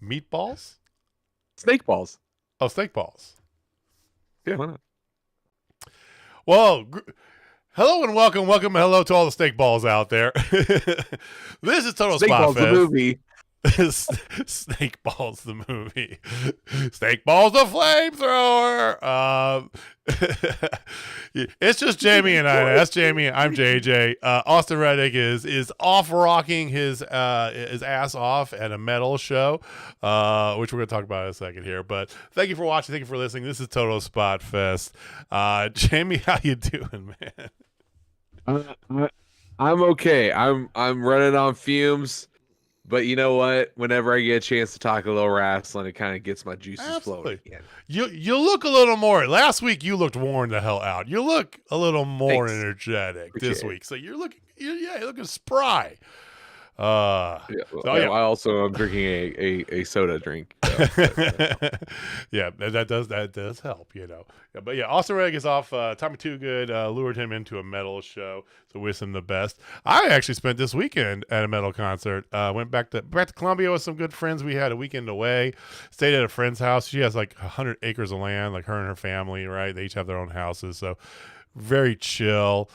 Meatballs? Snake balls. Oh, steak balls. Yeah, why not? Well, hello and welcome. Welcome and hello to all the steak balls out there. This is Total Snake balls, the Spotfest. movie. Snake Balls the movie. Snake Balls the flamethrower. It's just Jamie and I. That's Jamie. I'm JJ. Austin Reddick is off rocking his ass off at a metal show, which we're going to talk about in a second here. But thank you for watching. Thank you for listening. This is Total Spot Fest. Jamie, how you doing, man? I'm okay. I'm running on fumes. But you know what? Whenever I get a chance to talk a little wrestling, it kind of gets my juices flowing again. You look a little more. Last week you looked worn the hell out. You look a little more energetic this week. So you're looking spry. I also am drinking a soda drink. So, yeah, that does help, you know. Yeah, but yeah, Austin Reddick is off. Tommy Too Good lured him into a metal show, so wish him the best. I actually spent this weekend at a metal concert. Went back to Columbia with some good friends. We had a weekend away. Stayed at a friend's house. She has like 100 acres of land, like her and her family. Right, they each have their own houses, so very chill.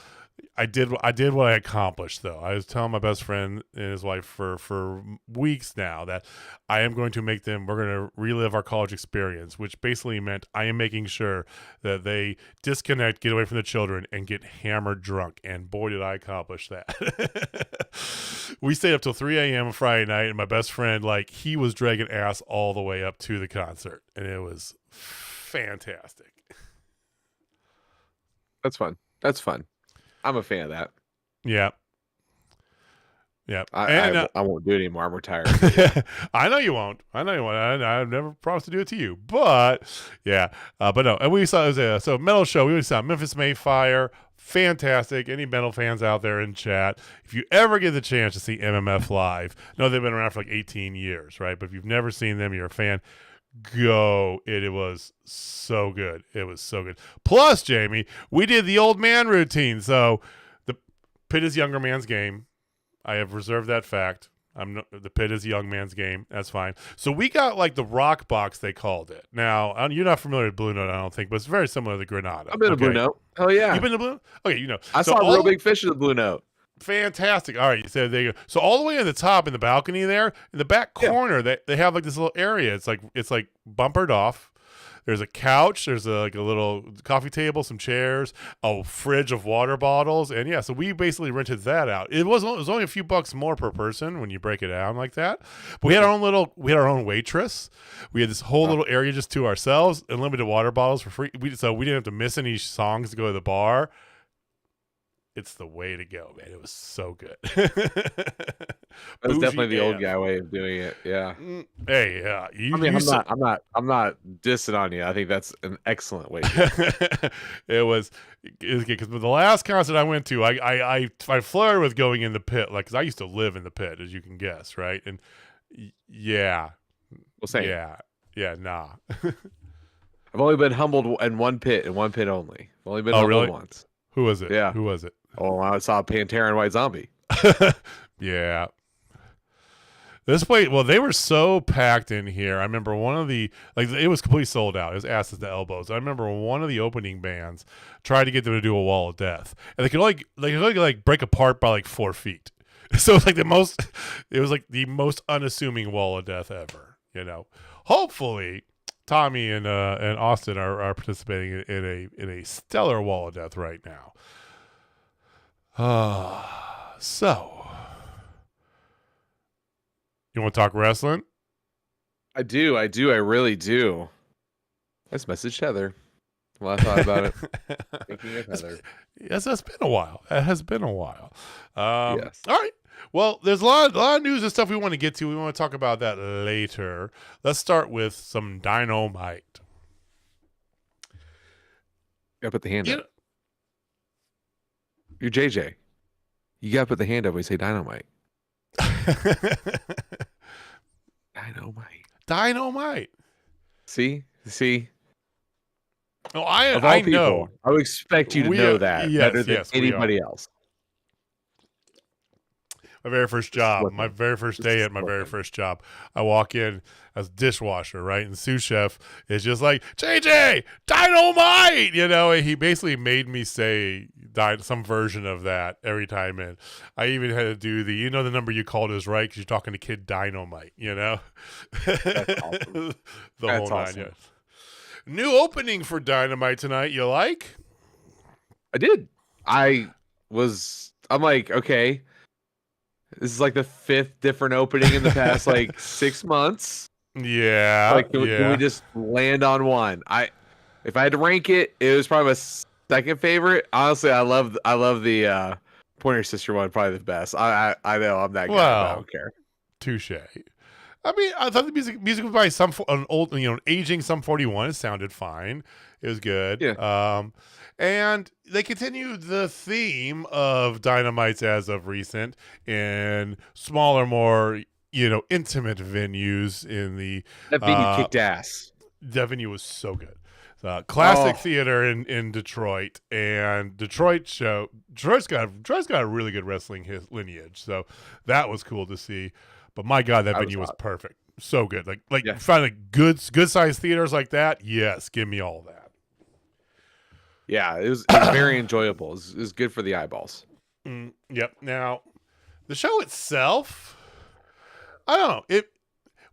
I did what I accomplished, though. I was telling my best friend and his wife for weeks now that I am going to we're going to relive our college experience, which basically meant I am making sure that they disconnect, get away from the children, and get hammered drunk. And boy, did I accomplish that. We stayed up till 3 a.m. on Friday night, and my best friend, he was dragging ass all the way up to the concert, and it was fantastic. That's fun. I'm a fan of that. Yeah. I won't do it anymore. I'm retired. I know you won't. I've never promised to do it to you, but yeah. But no. And we saw it was a metal show. We saw Memphis Mayfire. Fantastic. Any metal fans out there in chat, if you ever get the chance to see MMF live, no, they've been around for 18 years, right? But if you've never seen them, you're a fan. Go. It was so good. Plus, Jamie, we did the old man routine. So the pit is younger man's game. I have reserved that fact. The pit is young man's game. That's fine. So we got the rock box, they called it. Now, you're not familiar with Blue Note, I don't think, but it's very similar to the Granada. I've been to Blue Note. Hell yeah. You've been to Blue Note? Okay, you know. I saw a real big fish in the Blue Note. Fantastic. All right, so there you go. So all the way on the top in the balcony there, in the back corner, they have this little area. It's like bumpered off. There's a couch. There's a little coffee table, some chairs, a fridge of water bottles, and yeah. So we basically rented that out. It was only a few bucks more per person when you break it down like that. But we had our own waitress. We had this whole little area just to ourselves, unlimited water bottles for free. So we didn't have to miss any songs to go to the bar. It's the way to go, man. It was so good. That was definitely the old guy way of doing it. Yeah. Hey, yeah. I'm not dissing on you. I think that's an excellent way. It was because the last concert I went to, I flirted with going in the pit, because I used to live in the pit, as you can guess, right? And yeah, we'll say nah. I've only been humbled in one pit only. I've only been humbled once. Who was it? Yeah. Who was it? Oh, I saw Pantera and White Zombie. Yeah. This place, well, they were so packed in here. I remember one of the, it was completely sold out. It was asses to elbows. I remember one of the opening bands tried to get them to do a wall of death. And they could only break apart by 4 feet. So it was the most unassuming wall of death ever, you know. Hopefully Tommy and Austin are participating in a stellar wall of death right now. So you want to talk wrestling? I do. I really do. I just messaged Heather. Well, I thought about it. Thinking of Heather. Yes, that's been a while. It has been a while. Yes. All right. Well, there's a lot of news and stuff we want to get to. We want to talk about that later. Let's start with some Dynamite. Gotta put the hand up. You're JJ. You gotta put the hand up when you say Dynamite. Dynamite. See? Oh, I know. I would expect you to know that better than anybody else. My very first job, Slipping. my very first day at my very Slipping. first job. I walk in as dishwasher, right? And sous chef is just like, JJ, Dynamite! You know, and he basically made me say some version of that every time in. I even had to do the number you called is right because you're talking to Kid Dynamite, you know? That's awesome. The That's whole nine, awesome. yes. New opening for Dynamite tonight, you like? I did. I'm like, okay, this is like the 5th different opening in the past like 6 months. Yeah, Like, can we just land on one? If I had to rank it, it was probably my second favorite. Honestly, I love the Pointer Sister one probably the best. I know I'm that guy, but I don't care. Touche. I mean, I thought the music was by an old, aging Sum 41. It sounded fine. It was good. Yeah. And they continued the theme of Dynamites as of recent in smaller, more intimate venues. In the That venue kicked ass. that venue was so good. Classic Oh. theater in Detroit, and Detroit's got a really good wrestling lineage, so that was cool to see. But my God, that venue was perfect, so good. Like finding good sized theaters like that. Yes, give me all that. Yeah, it was very enjoyable. It was good for the eyeballs. Yep. Now, the show itself, I don't know.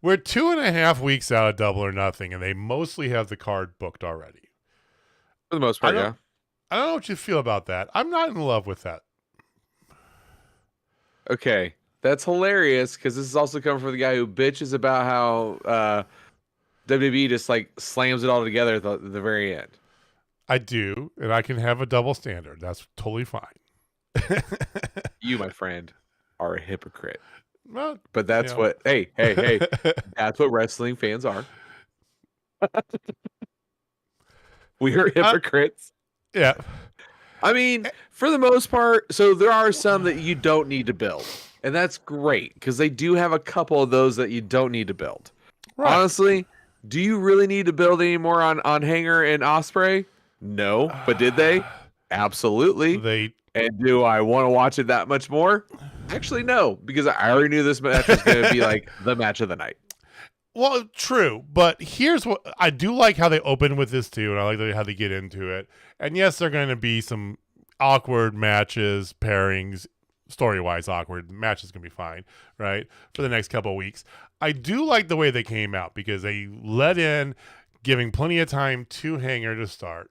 We're 2.5 weeks out of Double or Nothing, and they mostly have the card booked already. For the most part, yeah. I don't know what you feel about that. I'm not in love with that. Okay, that's hilarious because this is also coming from the guy who bitches about how WWE just like slams it all together at the very end. I do, and I can have a double standard. That's totally fine. You, my friend, are a hypocrite. Well, but that's what. Hey, that's what wrestling fans are. We are hypocrites. Yeah. I mean, for the most part, so there are some that you don't need to build, and that's great because they do have a couple of those that you don't need to build. Right. Honestly, do you really need to build any more on Hanger and Ospreay? No, but did they? Absolutely. And do I want to watch it that much more? Actually, no, because I already knew this match was going to be like the match of the night. Well, true, but here's what I do like how they open with this too, and I like how they get into it. And yes, there are going to be some awkward matches, pairings, story-wise awkward. The match is going to be fine, right, for the next couple of weeks. I do like the way they came out because they let in, giving plenty of time to Hanger to start.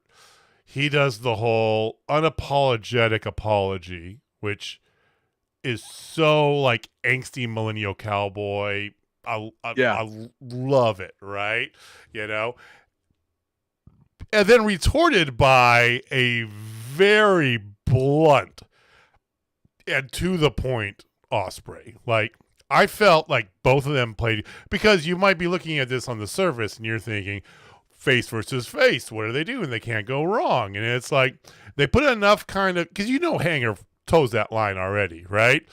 He does the whole unapologetic apology, which is so like angsty millennial cowboy. I love it, right? And then retorted by a very blunt and to the point Ospreay. Like, I felt like both of them played, because you might be looking at this on the surface and you're thinking, face versus face, what are they doing? They can't go wrong. And it's like they put enough kind of, because Hanger toes that line already, right?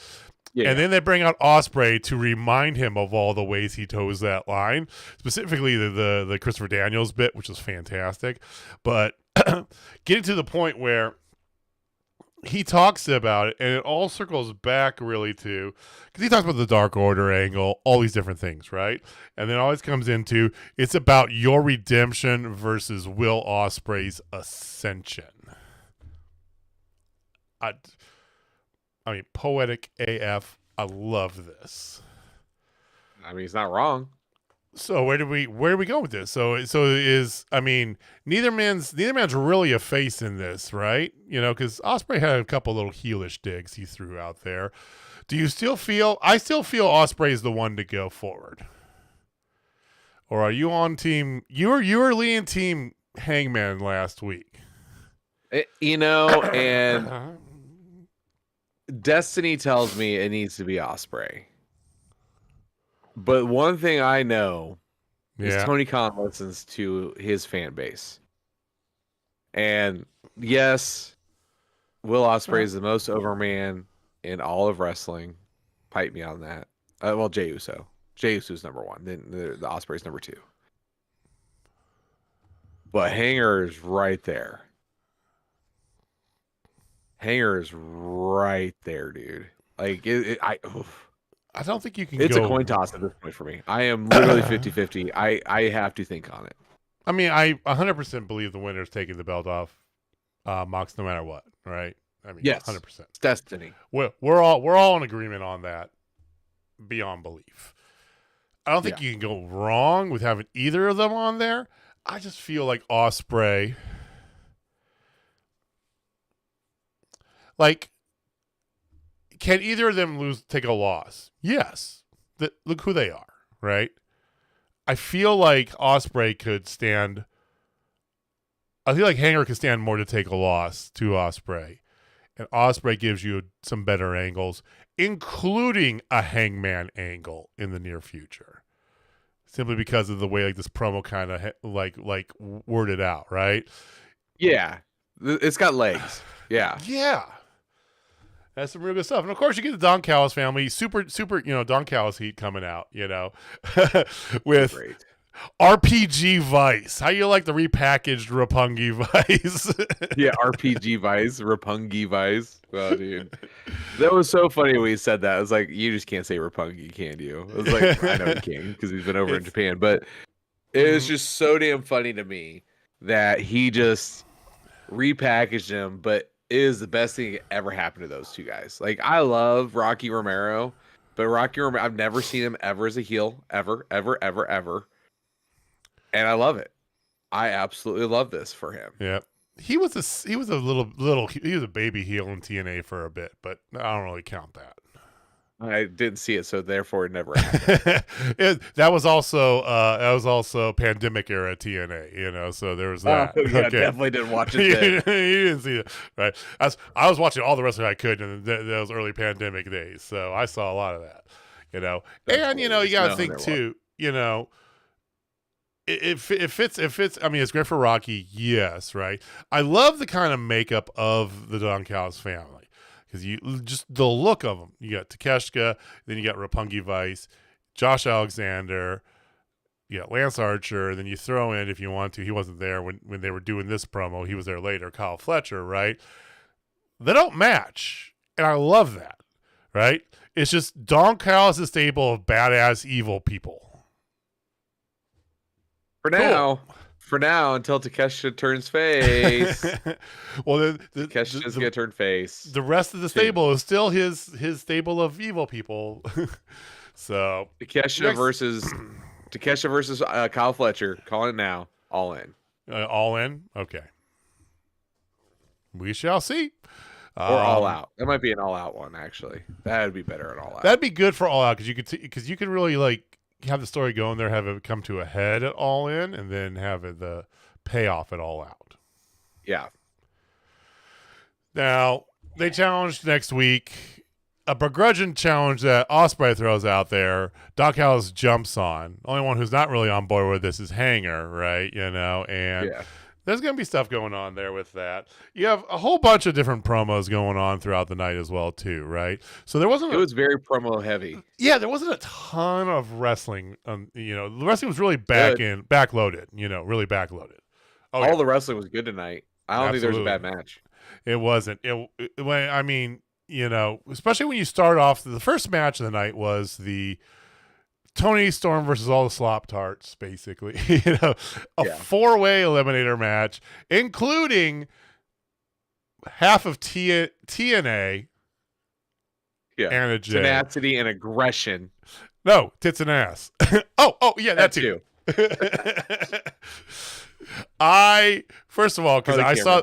Yeah. And then they bring out Ospreay to remind him of all the ways he toes that line, specifically the Christopher Daniels bit, which is fantastic. But getting to the point where he talks about it, and it all circles back really to, because he talks about the Dark Order angle, all these different things, right? And then always comes into, it's about your redemption versus Will Ospreay's ascension. I mean, poetic AF. I love this. I mean, he's not wrong. So where do we go with this? So is, I mean, neither man's really a face in this, right? Because Ospreay had a couple little heelish digs he threw out there. Do you still feel? I still feel Ospreay is the one to go forward, or are you on team? You were leading team Hangman last week. And Destiny tells me it needs to be Ospreay. But one thing I know is Tony Khan listens to his fan base. And yes, Will Ospreay is the most over man in all of wrestling. Pipe me on that. Well, Jey Uso. Jey Uso's number one. Then the Ospreay's number two. But Hanger is right there. Hanger is right there, dude. Like I don't think you can. It's a coin toss at this point for me. I am literally 50-50. I have to think on it. I mean, I 100% believe the winner's taking the belt off Mox no matter what, right? I mean, yes, 100%. It's destiny. We're all in agreement on that, beyond belief. I don't think you can go wrong with having either of them on there. I just feel like Ospreay, like, can either of them take a loss? Yes. Look who they are, right? I feel like Ospreay could stand. I feel like Hanger could stand more to take a loss to Ospreay. And Ospreay gives you some better angles, including a Hangman angle in the near future. Simply because of the way like this promo kind of like worded out, right? Yeah. It's got legs. Yeah. Yeah. That's some real good stuff. And of course you get the Don Callis family, super, Don Callis heat coming out, with Great. RPG Vice. How you like the repackaged Roppongi Vice? Yeah, RPG Vice, Roppongi Vice. Oh, dude. That was so funny when he said that. I was like, you just can't say Roppongi, can you? I was like, I know you can because he's been over in Japan. But it was just so damn funny to me that he just repackaged him, but it is the best thing that ever happened to those two guys. Like, I love Rocky Romero, but Rocky Romero, I've never seen him ever as a heel, ever. And I love it. I absolutely love this for him. Yeah. He was a baby heel in TNA for a bit, but I don't really count that. I didn't see it, so therefore it never happened. That was also pandemic era TNA, so there was that. Yeah, okay. Definitely didn't watch it then. You didn't see it, right? I was watching all the wrestling I could in those early pandemic days, so I saw a lot of that, And you got to think too, It fits. I mean, it's great for Rocky, yes, right? I love the kind of makeup of the Don Callis family because just the look of them. You got Takeshita, then you got Roppongi Vice, Josh Alexander, you got Lance Archer, then you throw in, if you want to, he wasn't there when they were doing this promo. He was there later, Kyle Fletcher, right? They don't match, and I love that, right? It's just Don Callis' stable of badass evil people. For now, until Takeshita turns face. Well, Takeshita's gonna turn face. The rest of the stable is still his stable of evil people. So Takeshita versus Kyle Fletcher. Calling it now. All in. All in. Okay. We shall see. Or all out. That might be an all out one. Actually, that would be better at all out. That'd be good for all out because you could really have the story going there, have it come to a head at All In, and then have the payoff at All Out. Yeah. Now, they challenged next week a begrudging challenge that Ospreay throws out there. Doc Callis jumps on. Only one who's not really on board with this is Hanger, right? And there's going to be stuff going on there with that. You have a whole bunch of different promos going on throughout the night as well, too, right? So it was very promo heavy. Yeah, there wasn't a ton of wrestling. The wrestling was really backloaded. Really backloaded. All the wrestling was good tonight. I don't think there was a bad match. It wasn't. Especially when you start off, the first match of the night was the Toni Storm versus all the Slop Tarts, basically. A 4-way eliminator match, including half of TNA. Yeah. Anna Jay. Tenacity and aggression. No, tits and ass. oh, yeah, that too. First of all, because I saw.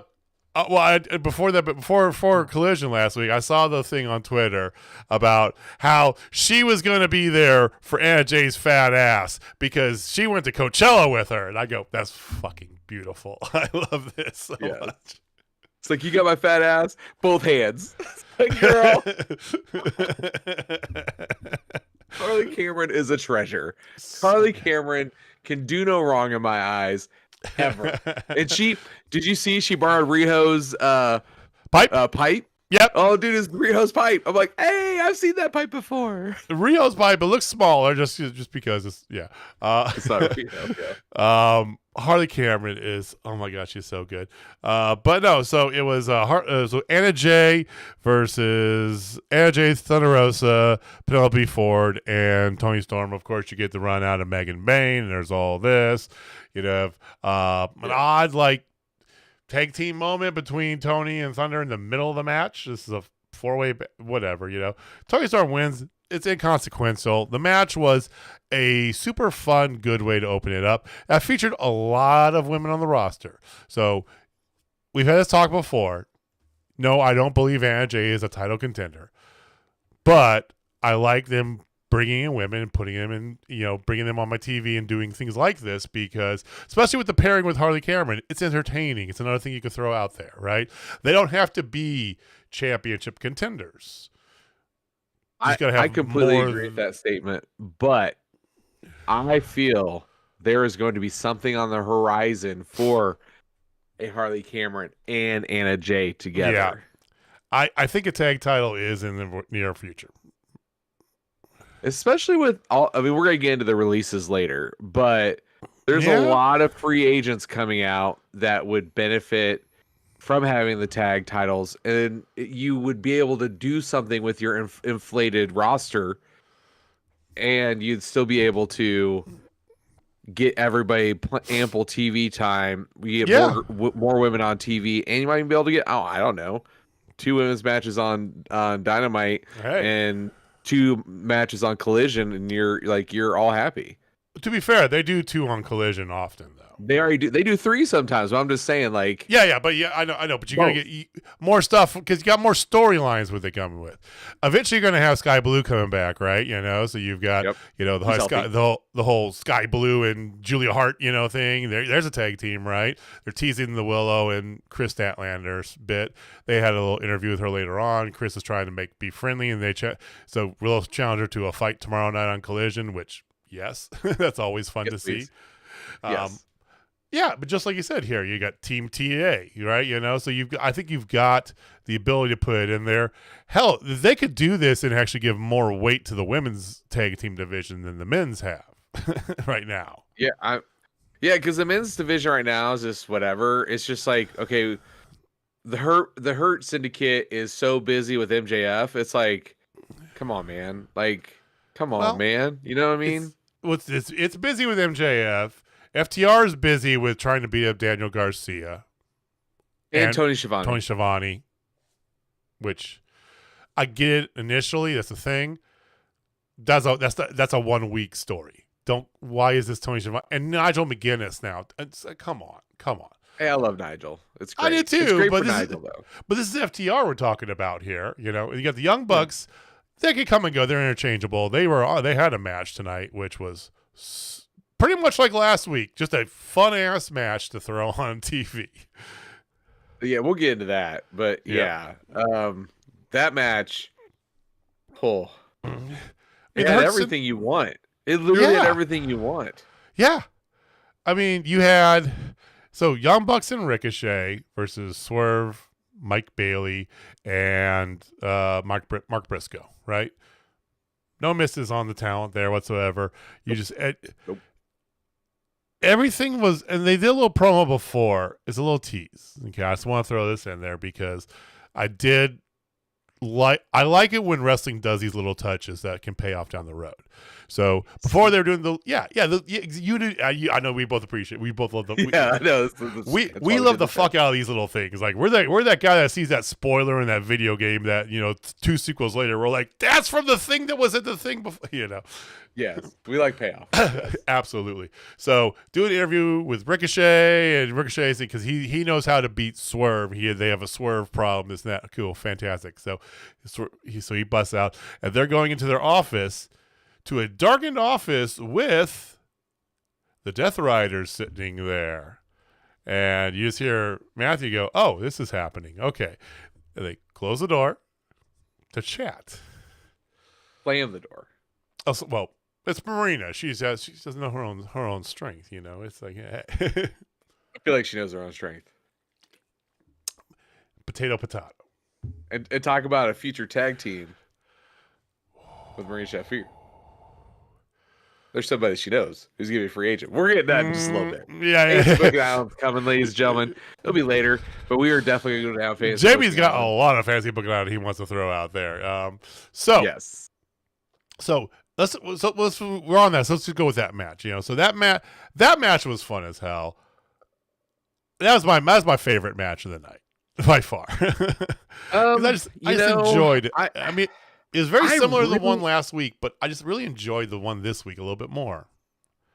Before Collision last week, I saw the thing on Twitter about how she was going to be there for Anna Jay's fat ass because she went to Coachella with her. And I go, that's fucking beautiful. I love this so much. It's like, you got my fat ass, both hands. Like, girl. Carly Cameron is a treasure. Carly Cameron can do no wrong in my eyes. Ever. And did you see she borrowed Riho's pipe? Pipe? Yep. Oh, dude, it's Rio's pipe. I'm like, hey, I've seen that pipe before. Rio's pipe, it looks smaller just because it's It's not Rio. Yeah. Harley Cameron is, oh my gosh, she's so good. But no, so it was so Anna Jay versus Anna Jay, Thunder Rosa, Penelope Ford, and Toni Storm. Of course, you get the run out of Megan Bain, and there's all this. You'd have an odd tag team moment between Tony and Thunder in the middle of the match. This is a 4-way, whatever, Toni Storm wins. It's inconsequential. The match was a super fun, good way to open it up. It featured a lot of women on the roster. So we've had this talk before. No, I don't believe Anna Jay is a title contender. But I like them bringing in women and putting them in, bringing them on my TV and doing things like this because, especially with the pairing with Harley Cameron, it's entertaining. It's another thing you can throw out there, right? They don't have to be championship contenders. I completely agree with that statement, but I feel there is going to be something on the horizon for a Harley Cameron and Anna Jay together. Yeah. I think a tag title is in the near future. Especially with we're going to get into the releases later, but there's a lot of free agents coming out that would benefit from having the tag titles, and you would be able to do something with your inflated roster, and you'd still be able to get everybody ample TV time. We get more women on TV, and you might even be able to get, I don't know, 2 women's matches on Dynamite and 2 matches on Collision, and you're all happy. To be fair, they do 2 on Collision often, though. They already do. They do 3 sometimes. But I'm just saying, I know. But you're gonna get more stuff because you got more storylines with it coming with. Eventually, you're gonna have Sky Blue coming back, right? So you've got the whole Sky Blue and Julia Hart, thing. There's a tag team, right? They're teasing the Willow and Chris Statlander's bit. They had a little interview with her later on. Chris is trying to be friendly, and so Willow challenged her to a fight tomorrow night on Collision, which yes, that's always fun to see. Yes. Yeah, but just like you said here, you got Team TA, right? So I think you've got the ability to put it in there. Hell, they could do this and actually give more weight to the women's tag team division than the men's have right now. Yeah, because the men's division right now is just whatever. It's just okay, the Hurt Syndicate is so busy with MJF. It's come on, man. Come on, man. You know what I mean? It's busy with MJF. FTR is busy with trying to beat up Daniel Garcia and Tony Schiavone. Which I get it initially. That's the thing. That's a 1 week story. Why is this Tony Schiavone and Nigel McGuinness now? It's come on. Hey, I love Nigel. It's great. I do too. It's great but for Nigel though. But this is FTR we're talking about here. You got the Young Bucks. They could come and go. They're interchangeable. They had a match tonight, which was pretty much like last week, just a fun-ass match to throw on TV. Yeah, we'll get into that. But, that match, it had everything you want. It literally had everything you want. Yeah. I mean, you had Young Bucks and Ricochet versus Swerve, Mike Bailey, and Mark Briscoe, right? No misses on the talent there whatsoever. You just... Nope. Everything was, and they did a little promo before. It's a little tease. Okay, I just want to throw this in there because I like it when wrestling does these little touches that can pay off down the road. So before they're doing you do. I know we both appreciate. We both love the. I know. We love the fuck out of these little things. We're that guy that sees that spoiler in that video game that 2 sequels later we're like, that's from the thing that was at the thing before. Yes, we like payoff. Absolutely. So do an interview with Ricochet, and Ricochet because he knows how to beat Swerve. They have a Swerve problem. Isn't that cool? Fantastic. So he busts out, and they're going into their office, to a darkened office with the Death Riders sitting there, and you just hear Matthew go, "Oh, this is happening." Okay, and they close the door to chat. Slam the door. Oh, well. It's Marina. She doesn't know her own strength. It's hey. I feel like she knows her own strength. Potato. And talk about a future tag team with Maria Shafir. There's somebody she knows who's going to be a free agent. We're getting that in just a little bit. Yeah. Fantasy Booking Island's coming, ladies and gentlemen. It'll be later, but we are definitely going to have Fantasy JB's Booking got Island. a lot of fantasy booking out he wants to throw out there. Yes. So we're on that. So let's just go with that match. So that match was fun as hell. That was my favorite match of the night by far. I just enjoyed it. I mean, it was very similar to the one last week, but I just really enjoyed the one this week a little bit more.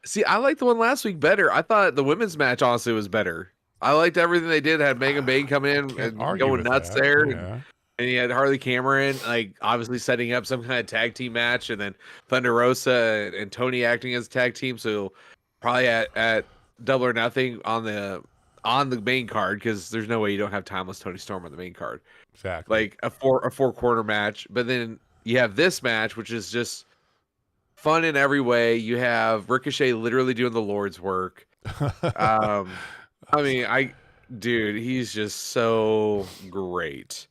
See, I liked the one last week better. I thought the women's match honestly was better. I liked everything they did. Had Megan Bain come in and going nuts there. Yeah. And you had Harley Cameron, like obviously setting up some kind of tag team match, and then Thunder Rosa and Toni acting as a tag team. So probably at Double or Nothing on the main card, because there's no way you don't have Timeless Toni Storm on the main card. Exactly. Like a four quarter match, but then you have this match, which is just fun in every way. You have Ricochet literally doing the Lord's work. I mean, he's just so great.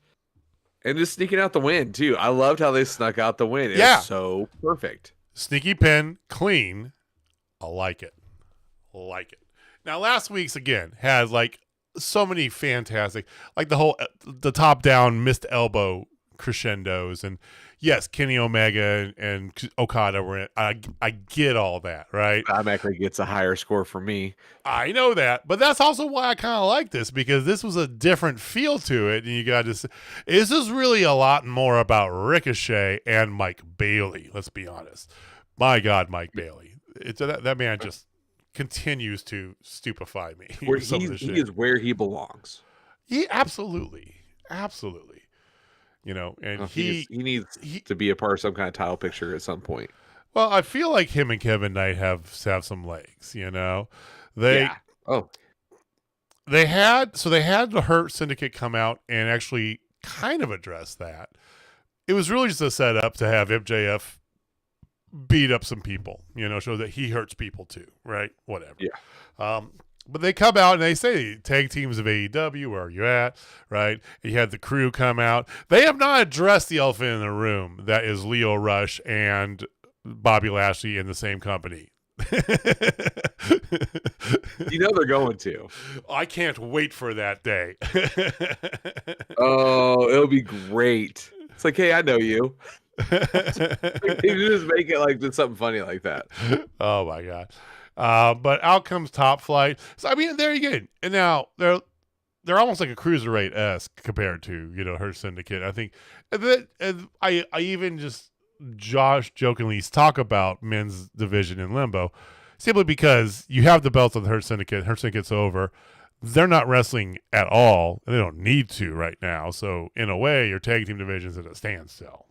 And just sneaking out the win, too. I loved how they snuck out the win. It was so perfect. Sneaky pin, clean. I like it. Now, last week's, again, had, like, so many fantastic, like, the top-down missed elbow crescendos. And, yes, Kenny Omega and Okada were in. I get all that, right? Automatically gets a higher score for me. I know that, but that's also why I kind of like this, because this was a different feel to it, and you got to say, this is really a lot more about Ricochet and Mike Bailey. Let's be honest. My God, Mike Bailey. That man just continues to stupefy me. He is where he belongs. Absolutely. And he needs to be a part of some kind of title picture at some point. Well, I feel like him and Kevin Knight have some legs. They had the Hurt Syndicate come out and actually kind of address that. It was really just a setup to have MJF beat up some people, show that he hurts people too, right? Whatever. Yeah. But they come out and they say, tag teams of AEW, where are you at? Right? You had the Crew come out. They have not addressed the elephant in the room. That is Lio Rush and Bobby Lashley in the same company. They're going to. I can't wait for that day. Oh, it'll be great. It's like, hey, I know you. You just make it like something funny like that. Oh my God. But out comes Top Flight. So I mean, there you go. And now they're almost like a cruiserweight-esque compared to her Syndicate. I think that I even just jokingly talk about men's division in Limbo, simply because you have the belts of the Hurt Syndicate. Hurt Syndicate's over. They're not wrestling at all, and they don't need to right now. So in a way, your tag team division's at a standstill.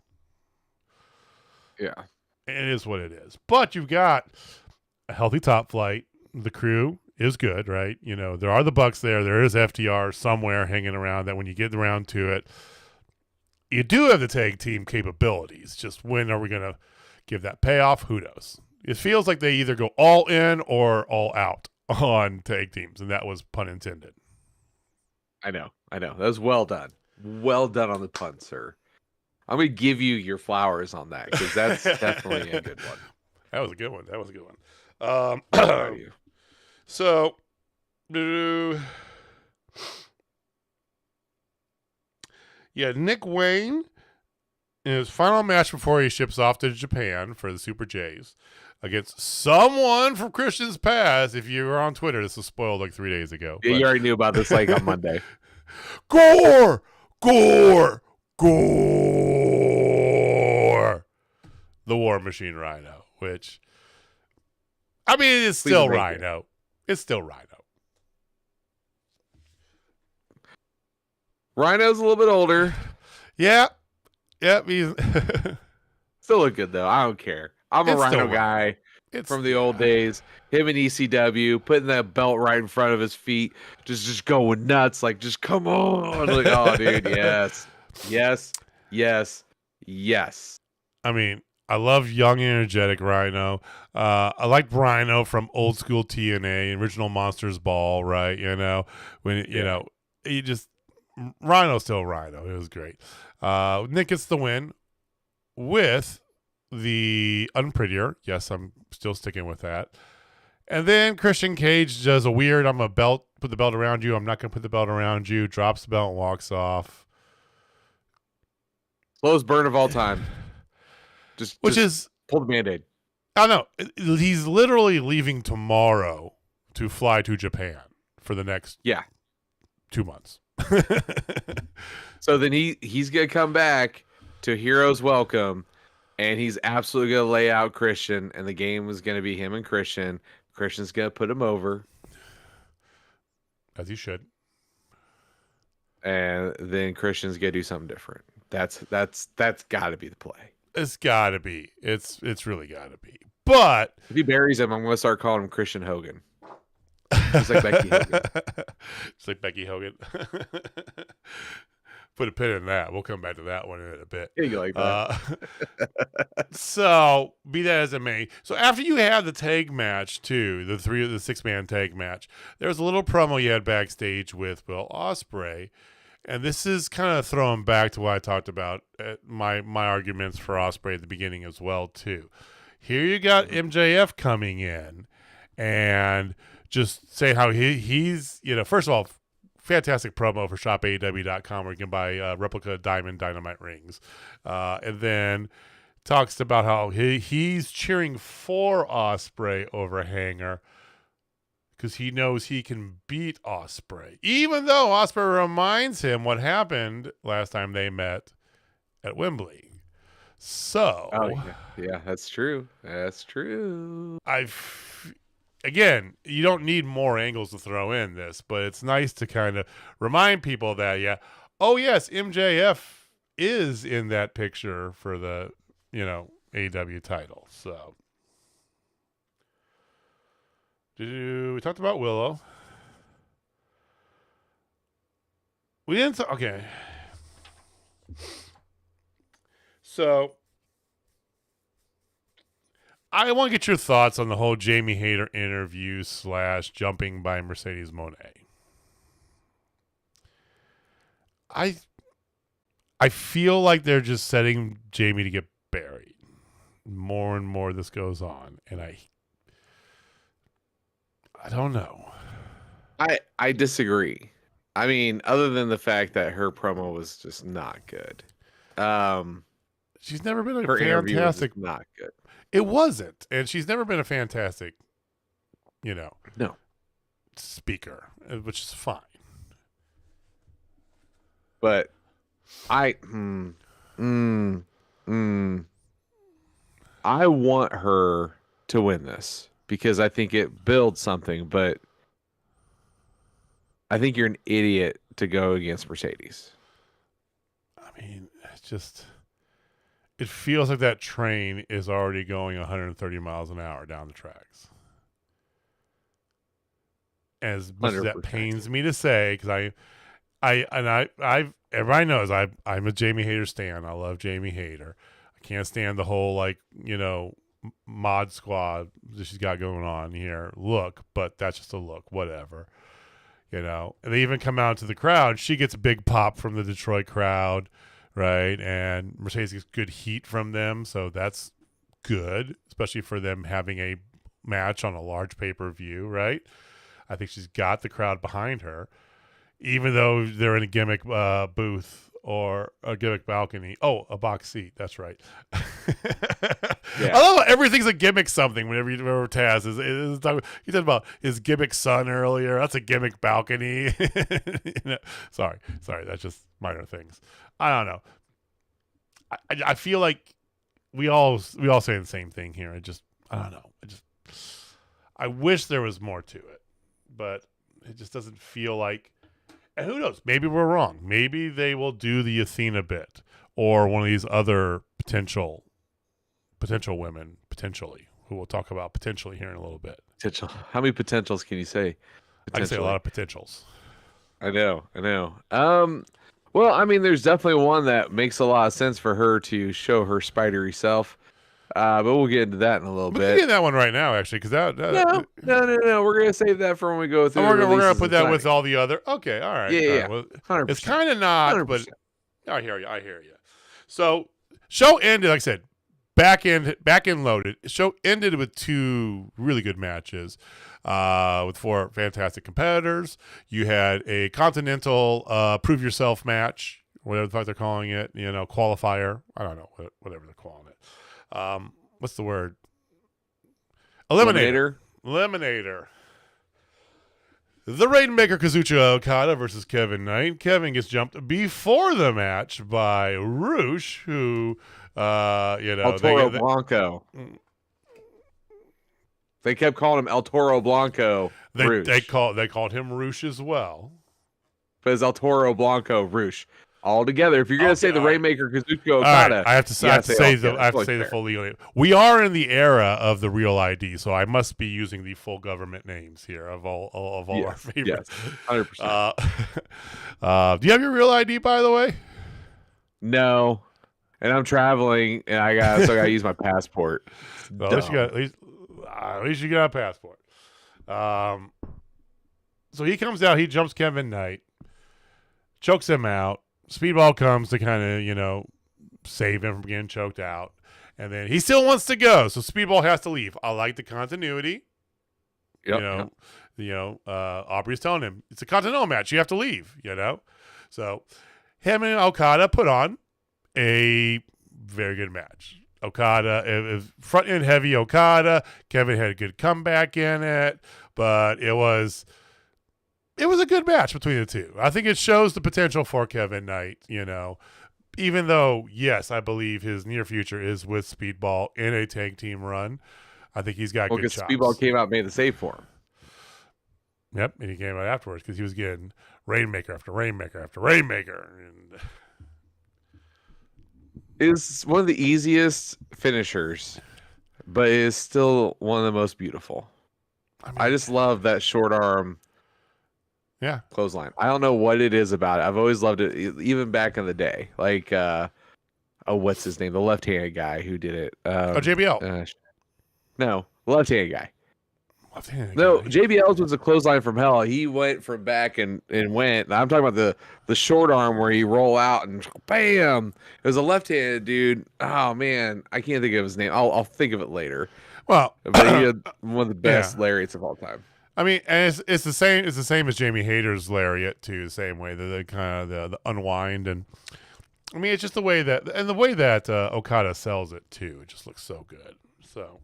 Yeah, it is what it is. But you've got a healthy Top Flight. The Crew is good, right? There are the Bucks there. There is FTR somewhere hanging around that when you get around to it, you do have the tag team capabilities. Just when are we going to give that payoff? Who knows? It feels like they either go all in or all out on tag teams, and that was pun intended. I know. That was well done. Well done on the pun, sir. I'm going to give you your flowers on that, because that's definitely a good one. That was a good one. So, Nick Wayne in his final match before he ships off to Japan for the Super J's against someone from Christian's past. If you were on Twitter, this was spoiled like 3 days ago. Yeah, you already knew about this like on Monday. Gore! The War Machine Rhino, which, I mean, it's still Rhino. It's still Rhino. Rhino's a little bit older. Yeah. He's still look good, though. I don't care. I'm a Rhino guy from the old days. Him and ECW, putting that belt right in front of his feet, just going nuts. Like, just come on. Like, oh, dude, yes. I mean, I love young, energetic Rhino. I like Rhino from old school TNA, original Monsters Ball, right? When Rhino's still Rhino. It was great. Nick gets the win with the unprettier. Yes, I'm still sticking with that. And then Christian Cage does a weird, I'm a belt, put the belt around you. I'm not going to put the belt around you. Drops the belt and walks off. Slowest burn of all time. Just pull the Band-Aid. I don't know. He's literally leaving tomorrow to fly to Japan for the next 2 months. So then he's going to come back to Heroes Welcome, and he's absolutely going to lay out Christian, and the game is going to be him and Christian. Christian's going to put him over. As he should. And then Christian's going to do something different. That's got to be the play. It's got to be. It's really got to be. But if he buries him, I'm going to start calling him Christian Hogan. Just like Becky Hogan. Just like Becky Hogan. Put a pin in that. We'll come back to that one in a bit. Yeah, you like that. So be that as it may. So after you had the tag match too, the 6-man tag match, there was a little promo you had backstage with Will Ospreay, and this is kind of throwing back to what I talked about my arguments for Ospreay at the beginning as well too. Here you got MJF coming in and just say how he's first of all, fantastic promo for shopaew.com where you can buy replica Dynamite rings. And then talks about how he's cheering for Ospreay over Hanger because he knows he can beat Ospreay. Even though Ospreay reminds him what happened last time they met at Wembley. So. Yeah, that's true. That's true. Again, you don't need more angles to throw in this, but it's nice to kind of remind people that, oh, yes, MJF is in that picture for the, AEW title. So, we talked about Willow. We didn't, okay. So, I want to get your thoughts on the whole Jamie Hayter interview / jumping by Mercedes Moné. I feel like they're just setting Jamie to get buried. More and more this goes on, and I don't know. I disagree. I mean, other than the fact that her promo was just not good. She's never been her fantastic. Not good. It wasn't, and she's never been a fantastic, speaker, which is fine. But I want her to win this because I think it builds something, but I think you're an idiot to go against Mercedes. I mean, it feels like that train is already going 130 miles an hour down the tracks. As much as that pains me to say, because everybody knows I'm a Jamie Hayter stan. I love Jamie Hayter. I can't stand the whole mod squad that she's got going on here. Look, but that's just a look. Whatever, And they even come out to the crowd. She gets a big pop from the Detroit crowd. Right, and Mercedes gets good heat from them, so that's good, especially for them having a match on a large pay-per-view, right? I think she's got the crowd behind her, even though they're in a gimmick booth or a gimmick balcony. Oh, a box seat, that's right. Yeah. I love how everything's a gimmick something whenever you remember Taz. You talked about his gimmick son earlier. That's a gimmick balcony. Sorry, that's just minor things. I don't know. I feel like we all say the same thing here. I don't know. I wish there was more to it, but it just doesn't feel like. And who knows? Maybe we're wrong. Maybe they will do the Athena bit or one of these other potential women potentially, who we'll talk about potentially here in a little bit. Potential. How many potentials can you say? I can say a lot of potentials. I know. Well, I mean, there's definitely one that makes a lot of sense for her to show her spidery self. but we'll get into that in a little We bit. can get that one right now, actually, because No. We're gonna save that for when we go through. We're gonna put that with all the other. Okay, all right. Yeah. Well, 100%. it's kind of not, 100%. but I hear you. So, show ended, like I said, back end loaded. Show ended with 2 really good matches, with 4 fantastic competitors. You had a continental prove yourself match, whatever the fuck they're calling it, qualifier. I don't know, whatever they're calling it. What's the word? Eliminator. The Rainmaker Kazuchika Okada versus Kevin Knight. Kevin gets jumped before the match by Roosh, who, El Toro Blanco. They kept calling him El Toro Blanco. They called him Roosh as well. But it's El Toro Blanco Roosh. All together. If you're going to say the Rainmaker Kazuchika Okada, right. I have to say the full legal name. We are in the era of the real ID, so I must be using the full government names here of all our favorites. Yes, 100%. Do you have your real ID, by the way? No, and I'm traveling, and I gotta use my passport. Well, at least you got a passport. So he comes out, he jumps Kevin Knight, chokes him out. Speedball comes to kind of, save him from getting choked out. And then he still wants to go, so Speedball has to leave. I like the continuity. Yep. Aubrey's telling him, it's a continental match. You have to leave, So him and Okada put on a very good match. Okada, front end heavy Okada. Kevin had a good comeback in it, but it was a good match between the two. I think it shows the potential for Kevin Knight, even though, yes, I believe his near future is with Speedball in a tag team run. I think he's got good chops. Because Speedball came out and made the save for him. Yep, and he came out afterwards because he was getting Rainmaker after Rainmaker after Rainmaker. And it's one of the easiest finishers, but it is still one of the most beautiful. I just love that short arm. Yeah, clothesline. I don't know what it is about it. I've always loved it, even back in the day. Like, what's his name? The left-handed guy who did it. JBL. No, left-handed guy. Left-handed No, guy. JBL's was a clothesline from hell. He went from back and went. I'm talking about the short arm where he roll out and bam. It was a left-handed dude. Oh man, I can't think of his name. I'll think of it later. Well, but he had one of the best lariats of all time. I mean, and it's the same. It's the same as Jamie Hayter's lariat too. The same way, the kind of the unwind, and I mean, it's just the way that Okada sells it too. It just looks so good. So,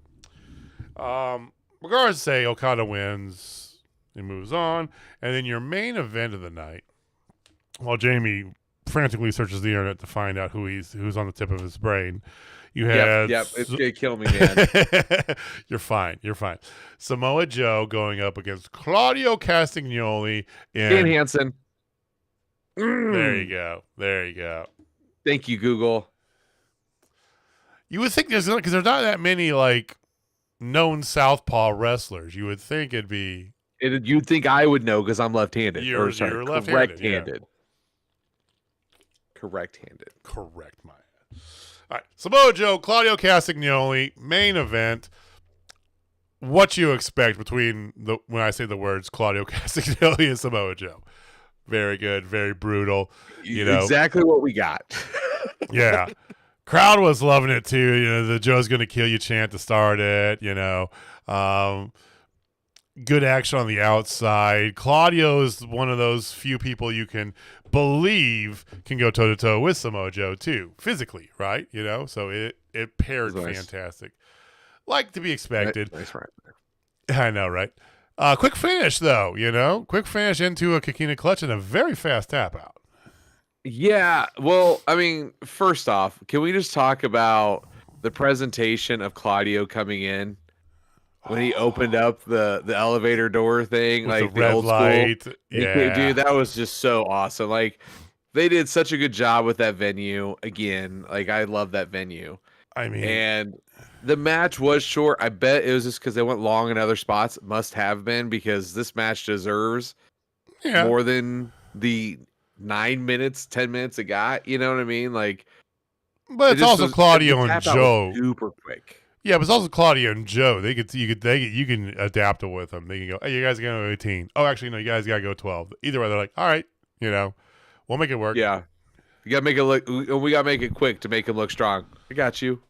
regardless, say Okada wins, he moves on, and then your main event of the night. While Jamie frantically searches the internet to find out who's on the tip of his brain. You had it's gonna kill me, man. You're fine. Samoa Joe going up against Claudio Castagnoli and Hansen. There you go. Thank you, Google. You would think because there's not that many like known southpaw wrestlers. You would think it'd be. You'd think I would know because I'm left-handed. You're left-handed. Correct-handed. Yeah. Correct, my. All right, Samoa Joe, Claudio Castagnoli, main event. What you expect between when I say the words Claudio Castagnoli and Samoa Joe? Very good, very brutal. Exactly what we got. Yeah, crowd was loving it too. The Joe's gonna kill you chant to start it. Good action on the outside. Claudio is one of those few people you can believe can go toe to toe with Samoa Joe too, physically, right? So it paired fantastic, like to be expected. Nice right. I know, right? Quick finish though, quick finish into a Kikina clutch and a very fast tap out. Yeah, well, I mean, first off, can we just talk about the presentation of Claudio coming in? When he opened up the elevator door thing, with like the red old light. School. Yeah. Dude, that was just so awesome. Like, they did such a good job with that venue. Again, like, I love that venue. I mean, and the match was short. I bet it was just because they went long in other spots. It must have been, because this match deserves more than the 9 minutes, 10 minutes it got. You know what I mean? Like, but it's also Claudio and Joe. Super quick. Yeah, but it's also Claudio and Joe. You can adapt it with them. They can go, hey, you guys got to go 18. Oh, actually, no, you guys got to go 12. Either way, they're like, all right, we'll make it work. Yeah. You got to make it look, we got to make it quick to make him look strong. I got you.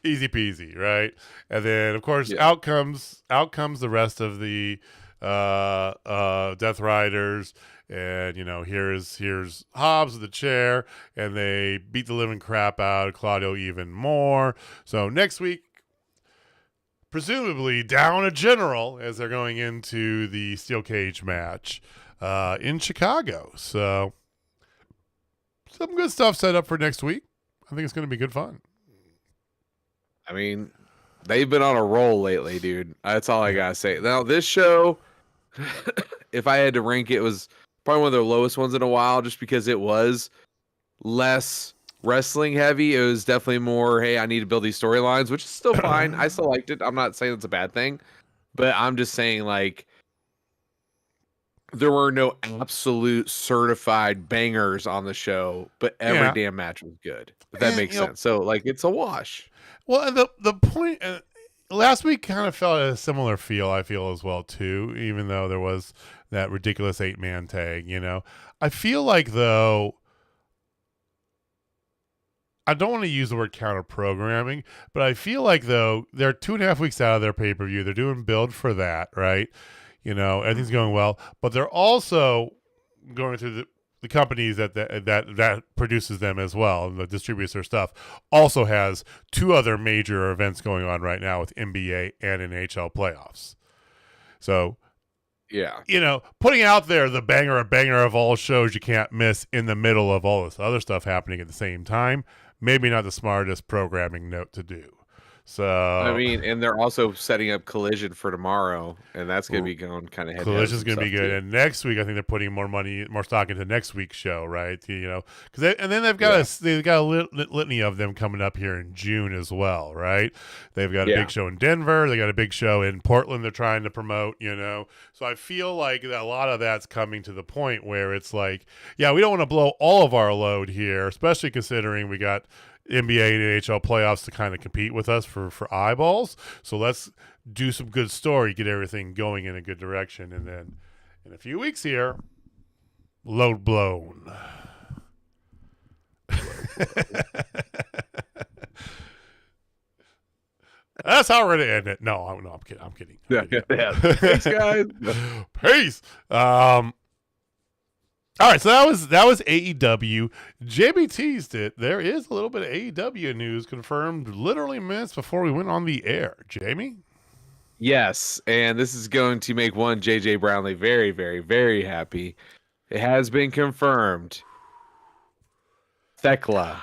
Easy peasy, right? And then, of course, out comes the rest of the Death Riders. And, here's Hobbs with the chair, and they beat the living crap out of Claudio even more. So next week, presumably down a general as they're going into the steel cage match in Chicago. So some good stuff set up for next week. I think it's going to be good fun. I mean, they've been on a roll lately, dude. That's all I got to say. Now, this show, if I had to rank it, was probably one of their lowest ones in a while, just because it was less wrestling heavy. It was definitely more, hey, I need to build these storylines, which is still fine. I still liked it. I'm not saying it's a bad thing, but I'm just saying, like, there were no absolute certified bangers on the show, but every damn match was good. If that makes sense. So, like, it's a wash. Well, and the point last week kind of felt a similar feel, I feel, as well, too, even though there was that ridiculous 8-man tag, I feel like, though, I don't want to use the word counter-programming, but I feel like, though, they're 2.5 weeks out of their pay-per-view. They're doing build for that, right? Everything's going well. But they're also going through the companies that produces them as well, and that distributes their stuff, also has 2 other major events going on right now with NBA and NHL playoffs. So, putting out there the banger of all shows you can't miss in the middle of all this other stuff happening at the same time, maybe not the smartest programming note to do. So I mean, and they're also setting up Collision for tomorrow, and that's going to be going kind of heavy. Collision's going to be good, and next week I think they're putting more stock into next week's show, right? Because and then they've got a litany of them coming up here in June as well, right? They've got a big show in Denver, they got a big show in Portland. They're trying to promote, So I feel like a lot of that's coming to the point where it's like, we don't want to blow all of our load here, especially considering we got NBA and NHL playoffs to kind of compete with us for eyeballs. So let's do some good story, get everything going in a good direction, and then in a few weeks here, load blown. That's how we're gonna end it. No, I'm kidding. Thanks, guys. Peace. All right, so that was AEW. JB teased it. There is a little bit of AEW news confirmed literally minutes before we went on the air. Jamie? Yes, and this is going to make one JJ Brownlee very, very, very happy. It has been confirmed. Thekla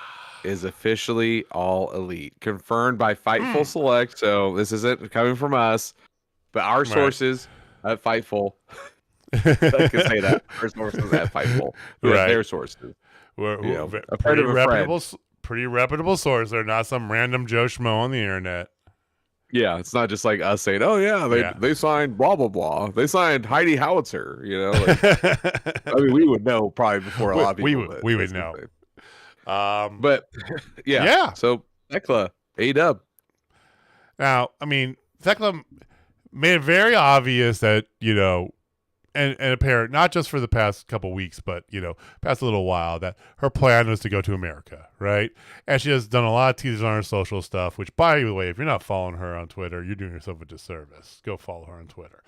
is officially all elite. Confirmed by Fightful Select, so this isn't coming from us, but our sources at Fightful. I can say that. Our sources at Fightful. Their sources. A pretty reputable source. They're not some random Joe Schmo on the internet. Yeah, it's not just like us saying, "Oh yeah, they signed blah blah blah. They signed Heidi Howitzer." I mean, we would know probably before a lot of people. We would know. But yeah. So Thekla, A-Dub. Now, I mean, Thekla made it very obvious that and apparent, not just for the past couple weeks, but, past a little while, that her plan was to go to America, right? And she has done a lot of teasers on her social stuff, which, by the way, if you're not following her on Twitter, you're doing yourself a disservice. Go follow her on Twitter.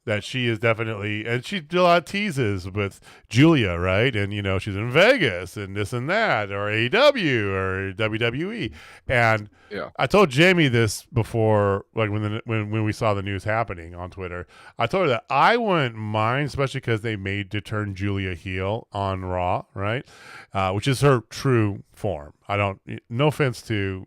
That she is definitely, and she did a lot of teases with Julia, right? And, she's in Vegas and this and that, or AEW or WWE. And I told Jamie this before, like when we saw the news happening on Twitter. I told her that I wouldn't mind, especially because they made to turn Julia heel on Raw, right? Which is her true form. No offense to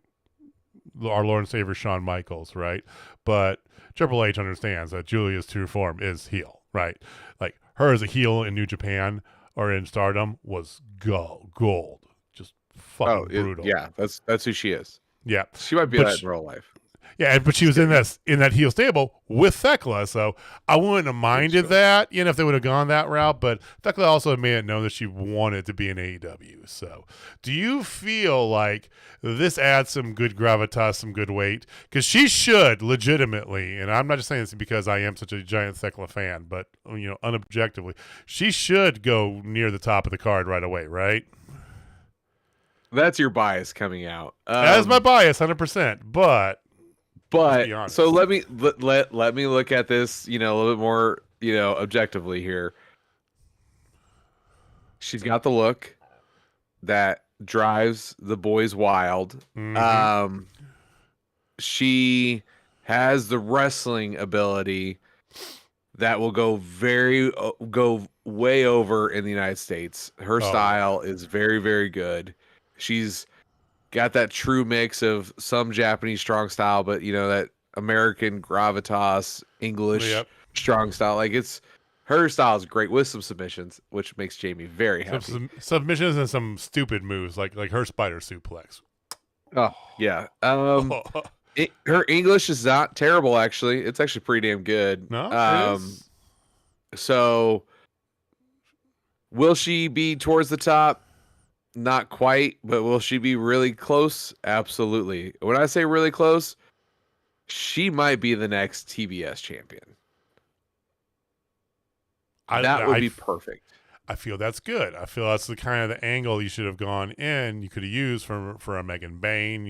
our Lord and Savior Shawn Michaels, right? But Triple H understands that Julia's true form is heel, right? Like her as a heel in New Japan or in Stardom was gold, just fucking brutal. Yeah, that's who she is. Yeah, she might be that in real life. Yeah, but she was in that heel stable with Thekla, so I wouldn't have minded that, if they would have gone that route. But Thekla also made it known that she wanted to be in AEW. So, do you feel like this adds some good gravitas, some good weight? Because she should legitimately, and I'm not just saying this because I am such a giant Thekla fan, but unobjectively, she should go near the top of the card right away, right? That's your bias coming out. That is my bias, 100%. But so let me look at this, a little bit more, objectively here. She's got the look that drives the boys wild. Mm-hmm. She has the wrestling ability that will go way over in the United States. Her style is very, very good. She's got that true mix of some Japanese strong style, but that American gravitas, English strong style. Like her style is great with some submissions, which makes Jamie very happy. Some submissions and some stupid moves like her spider suplex. Oh yeah. Her English is not terrible, actually. It's actually pretty damn good. No, it is. So will she be towards the top? Not quite, but will she be really close? Absolutely. When I say really close, she might be the next TBS champion. That would be perfect. I feel that's good. I feel that's the kind of the angle you should have gone in. You could have used for a Megan Bain.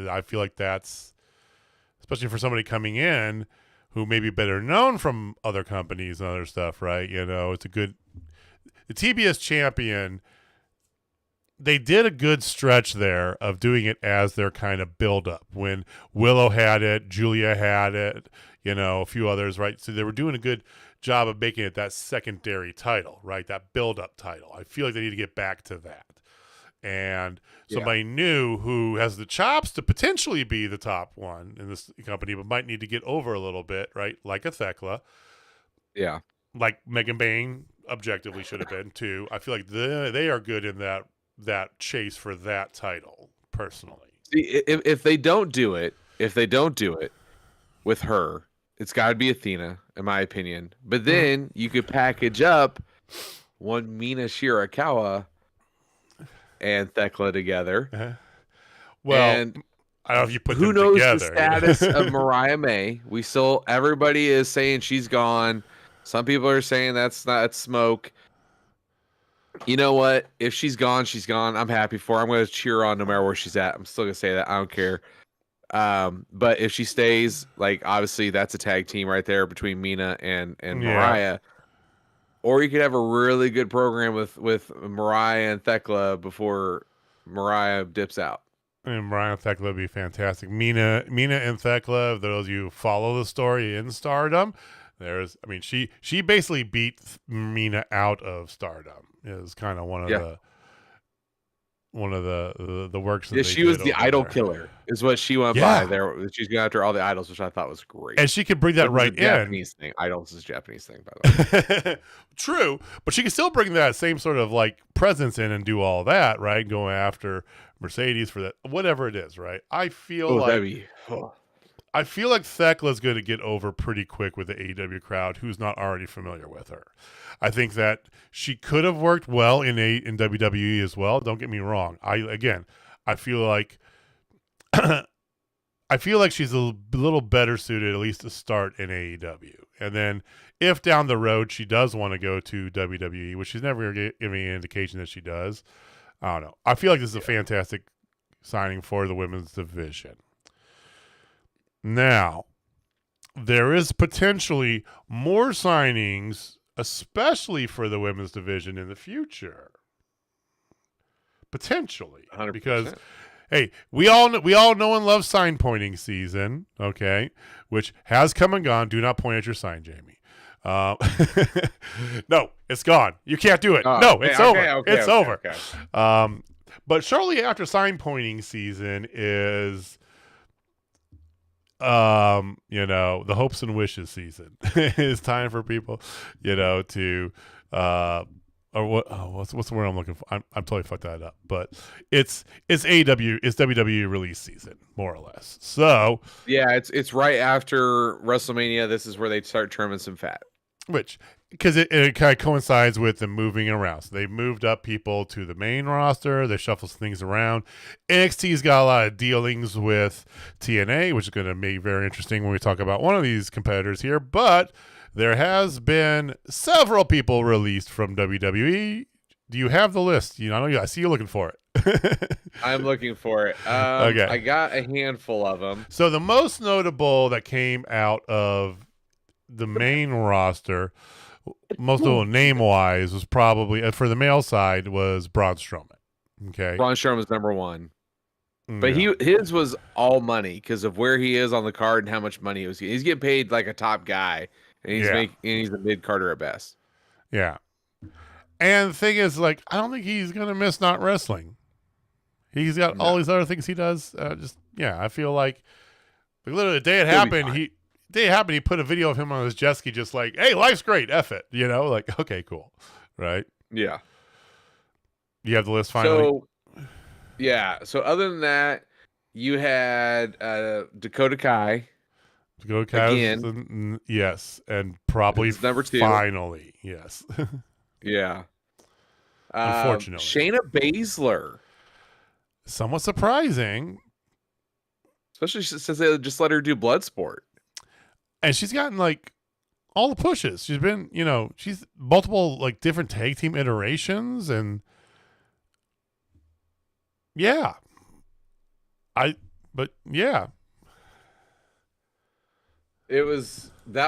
I feel like that's, especially for somebody coming in who may be better known from other companies and other stuff, right? It's a good. The TBS champion. They did a good stretch there of doing it as their kind of build-up. When Willow had it, Julia had it, a few others, right? So they were doing a good job of making it that secondary title, right? That build-up title. I feel like they need to get back to that. And somebody new who has the chops to potentially be the top one in this company, but might need to get over a little bit, right? Like a Thekla. Yeah. Like Megan Bain objectively should have been, too. I feel like they are good in that chase for that title, personally. See, if they don't do it with her, it's got to be Athena, in my opinion. But then you could package up one Mina Shirakawa and Thekla together. Uh-huh. Well, and I don't know if you put who them knows together. The status of Mariah May. Everybody is saying she's gone. Some people are saying that's smoke. You know what? If she's gone, she's gone. I'm happy for her. I'm going to cheer on no matter where she's at. I'm still going to say that. I don't care. But if she stays, obviously that's a tag team right there between Mina and Mariah. Or you could have a really good program with Mariah and Thekla before Mariah dips out. And Mariah and Thekla would be fantastic. Mina and Thekla, those of you who follow the story in Stardom, she basically beat Mina out of Stardom. Is kind of one of the works. Yeah, she was the idol killer, is what she went by there. She's going after all the idols, which I thought was great. And she could bring that right in. Japanese thing. Idols is a Japanese thing, by the way. True, but she can still bring that same sort of presence in and do all that, right? Going after Mercedes for that, whatever it is, right? I feel I feel like Thekla's going to get over pretty quick with the AEW crowd who's not already familiar with her. I think that she could have worked well in WWE as well. Don't get me wrong. I feel like she's a little better suited, at least to start in AEW. And then if down the road she does want to go to WWE, which she's never giving any indication that she does, I don't know. I feel like this is a fantastic signing for the women's division. Now, there is potentially more signings, especially for the women's division in the future. Potentially. 100%. Because, hey, we all know and love sign pointing season, okay, which has come and gone. Do not point at your sign, Jamie. No, it's gone. You can't do it. No, it's over. It's over. Okay. But shortly after sign pointing season is... the hopes and wishes season. It's time for people, to or what? Oh, what's the word I'm looking for? I'm totally fucked that up. But it's AEW, it's WWE release season, more or less. So yeah, it's right after WrestleMania. This is where they start trimming some fat. which because it kind of coincides with them moving around. So they moved up people to the main roster. They shuffled some things around. NXT's got a lot of dealings with TNA, which is going to be very interesting when we talk about one of these competitors here. But there has been several people released from WWE. Do you have the list? I see you looking for it. I'm looking for it. Okay. I got a handful of them. So the most notable that came out of the main roster, most notable name-wise, was probably, for the male side, was Braun Strowman. Okay. Braun Strowman was number one. But Yeah. his was all money because of where he is on the card and how much money he was getting. He's getting paid like a top guy, and he's a mid-carder at best. Yeah. And the thing is, like, I don't think he's going to miss not wrestling. He's got all these other things he does. I feel like literally the day it happened, he put a video of him on his jet ski just like, hey, life's great, F it. Like, okay, cool. Right? Yeah. You have the list finally? So other than that, you had Dakota Kai. Dakota Kai again. Yes. And probably number 2. Finally, yes. Yeah. Unfortunately. Shayna Baszler. Somewhat surprising. Especially since they just let her do Bloodsport. And she's gotten like all the pushes. She's been, she's multiple like different tag team iterations and yeah. That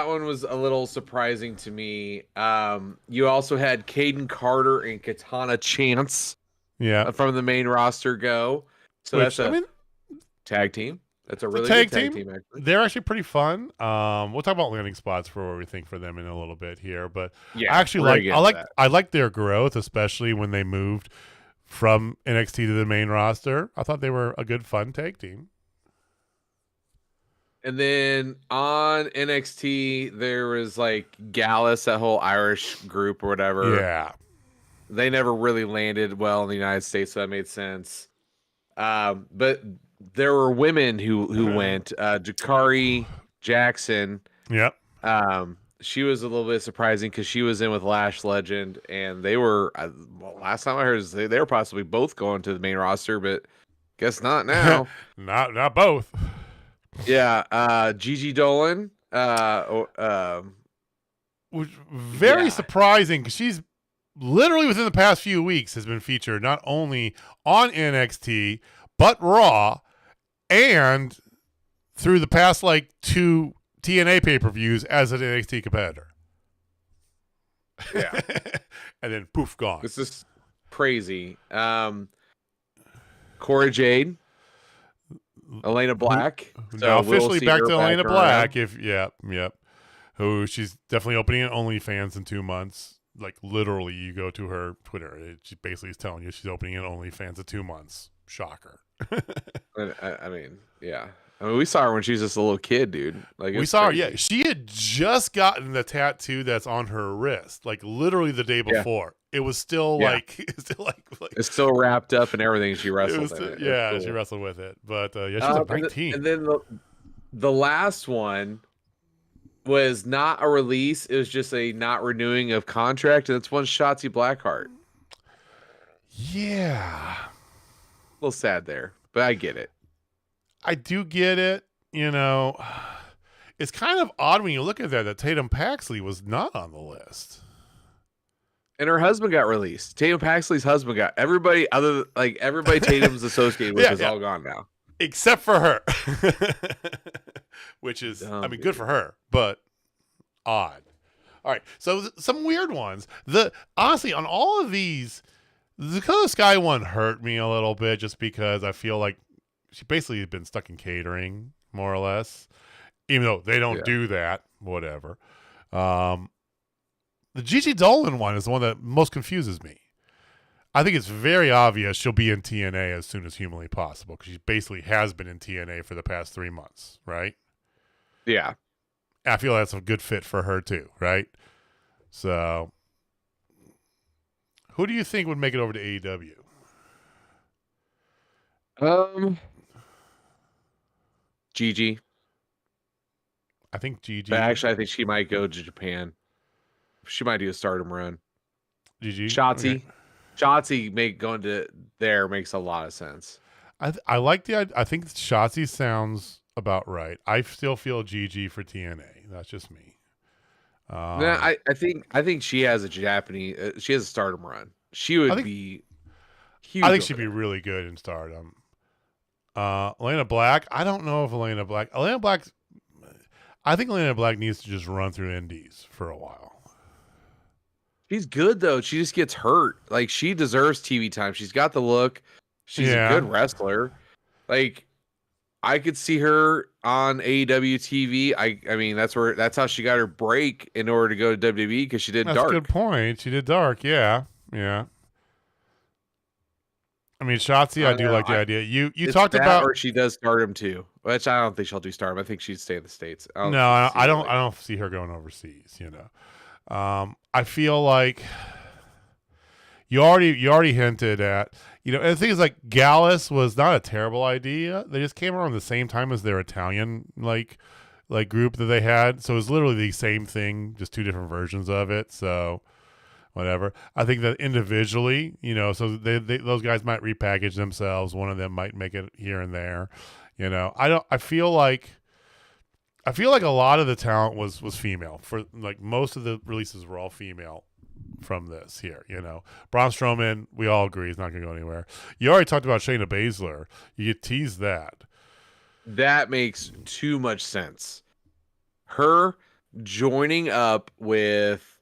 one was a little surprising to me. You also had Caden Carter and Katana Chance from the main roster go. So that's a tag team. That's a really good tag team actually. They're actually pretty fun. We'll talk about landing spots for what we think for them in a little bit here, but I like their growth, especially when they moved from NXT to the main roster. I thought they were a good fun tag team. And then on NXT, there was like Gallus, that whole Irish group or whatever. Yeah. They never really landed well in the United States, so that made sense. But there were women who went. Jakari Jackson. Yep. She was a little bit surprising because she was in with Lash Legend, and they were. Last time I heard, they were possibly both going to the main roster, but guess not now. not both. Yeah, Gigi Dolan. Which very surprising because she's literally within the past few weeks has been featured not only on NXT but Raw and through the past like 2 TNA pay-per-views as an NXT competitor. Yeah. And then poof, gone. This is crazy. Cora Jade. Elena Black. Now officially back to Elena Black. Yep. Who she's definitely opening an OnlyFans in 2 months. Like literally, you go to her Twitter. She basically is telling you she's opening an OnlyFans in 2 months. Shocker. I mean, we saw her when she was just a little kid, dude. Like we saw her. Yeah, she had just gotten the tattoo that's on her wrist, like literally the day before. It was still it's still wrapped up and everything. She wrestled. Cool. She wrestled with it. But she's like 19. And then the last one was not a release. It was just a not renewing of contract, and it's one Shotzi Blackheart. Yeah, a little sad there, but I get it. I do get it. It's kind of odd when you look at that Tatum Paxley was not on the list. And her husband got released. Tatum Paxley's husband got everybody everybody Tatum's associated with is all gone now. Except for her. Which is good for her, but odd. All right. So some weird ones. Honestly, on all of these, the Dakota Sky one hurt me a little bit just because I feel like she basically has been stuck in catering, more or less. Even though they don't do that, whatever. The Gigi Dolan one is the one that most confuses me. I think it's very obvious she'll be in TNA as soon as humanly possible because she basically has been in TNA for the past 3 months, right? Yeah. I feel that's a good fit for her too, right? So Who do you think would make it over to AEW? Gigi. I think Gigi. But actually, I think she might go to Japan. She might do a Stardom run. Gigi. Shotzi. Okay. Shotzi going to there makes a lot of sense. I like the. I think Shotzi sounds about right. I still feel Gigi for TNA. That's just me. I think she has a Japanese. She has a Stardom run. She would be huge. I think she'd be really good in Stardom. Elena Black. I don't know if Elena Black. I think Elena Black needs to just run through indies for a while. She's good though. She just gets hurt. Like she deserves TV time. She's got the look. She's a good wrestler. Like I could see her on AEW TV. I mean that's how she got her break in order to go to WWE because she did Dark. That's a good point. She did Dark. Yeah. I mean, Shotzi, I do like the idea. You talked about, or she does Stardom too, which I don't think she'll do Stardom. I think she'd stay in the States. I don't see her going overseas. I feel like you already hinted at, and the thing is, like, Gallus was not a terrible idea. They just came around the same time as their Italian like group that they had, so it was literally the same thing, just two different versions of it. So whatever. I think that individually, so they those guys might repackage themselves. One of them might make it here and there. I feel like a lot of the talent was female. For like most of the releases were all female from this here. Braun Strowman, we all agree, is not going to go anywhere. You already talked about Shayna Baszler. You could tease that. That makes too much sense. Her joining up with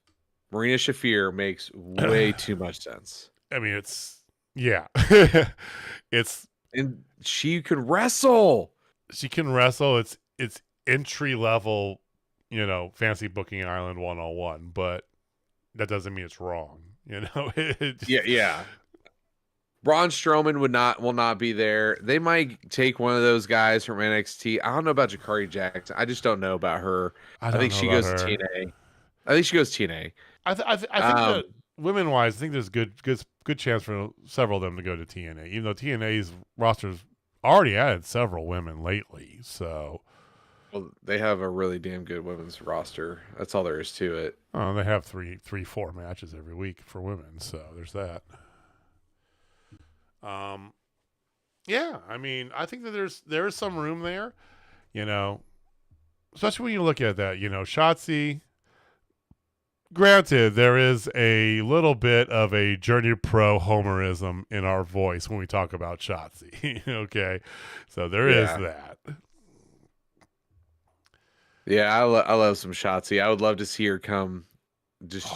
Marina Shafir makes way too much sense. I mean, it's and she could wrestle. She can wrestle. It's entry level, fancy booking island 101, but that doesn't mean it's wrong. Yeah. Braun Strowman will not be there. They might take one of those guys from NXT. I don't know about Jakari Jackson. I just don't know about her. I think she goes to TNA. I think she goes TNA. I think that women wise, I think there's good chance for several of them to go to TNA, even though TNA's roster's already added several women lately. So, well, they have a really damn good women's roster. That's all there is to it. Oh, they have 4 matches every week for women, so there's that. Yeah, I mean, I think that there is some room there, especially when you look at that, Shotzi. Granted, there is a little bit of a Journey Pro homerism in our voice when we talk about Shotzi. Okay, so there is that. Yeah, I love some Shotzi. I would love to see her come just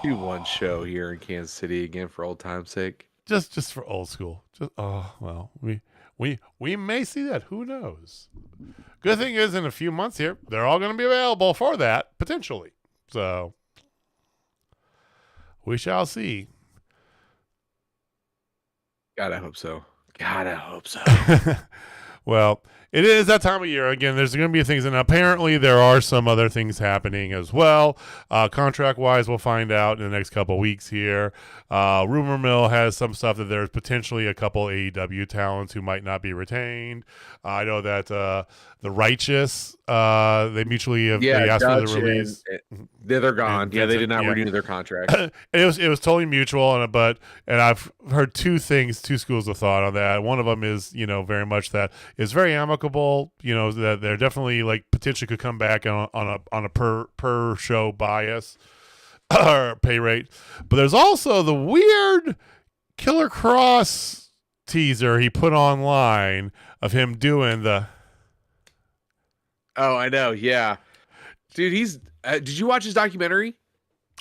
do one show here in Kansas City again for old time's sake. Just for old school. We may see that. Who knows? Good thing is, in a few months here, they're all going to be available for that potentially. So we shall see. Gotta hope so. Well, it is that time of year. Again, there's going to be things, and apparently there are some other things happening as well. Contract-wise, we'll find out in the next couple weeks here. Rumor mill has some stuff that there's potentially a couple AEW talents who might not be retained. I know that the Righteous, they mutually have they asked for the release. They're gone. They did not renew their contract. It was totally mutual, and I've heard two schools of thought on that. One of them is, very much that is very amicable, that they're definitely like potentially could come back on a per show bias or pay rate. But there's also the weird Killer Cross teaser he put online of him doing the. Oh, I know. Yeah, dude, he's. Did you watch his documentary?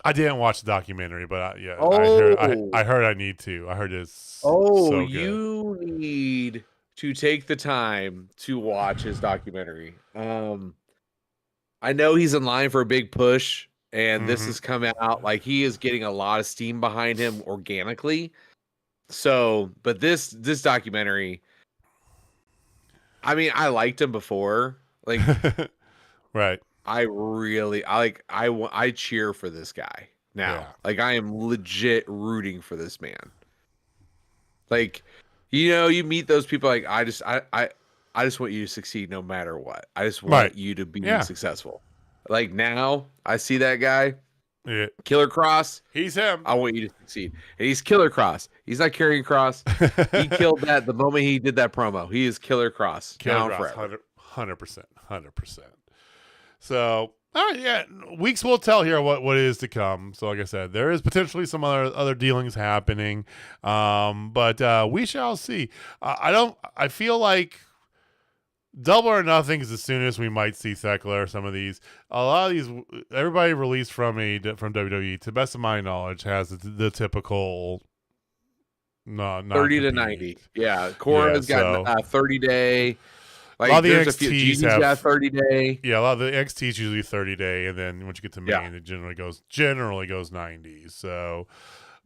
I didn't watch the documentary, but I heard I need to. I heard it's so good. You need to take the time to watch his documentary. I know he's in line for a big push, and this has come out like he is getting a lot of steam behind him organically. So, but this documentary, I mean, I liked him before, like, right. I cheer for this guy. now. Yeah. Like, I am legit rooting for this man. Like, you meet those people. Like, I just want you to succeed no matter what. I just want you to be successful. Like, now I see that guy, Killer Cross. He's him. I want you to succeed. And he's Killer Cross. He's not Karrion Cross. He killed that the moment he did that promo. He is Killer Cross. Killer Cross, 100%. So, all right, yeah, weeks will tell here what is to come. So, like I said, there is potentially some other dealings happening, but we shall see. I feel like Double or Nothing is as soon as we might see Thekla or some of these. A lot of these, everybody released from WWE, to the best of my knowledge, has the typical 30 to 90. Yeah, Cora's got a 30-day. Like, a lot of the NXTs have 30-day. Yeah, a lot of the NXTs usually 30-day, and then once you get to main, it generally goes 90. So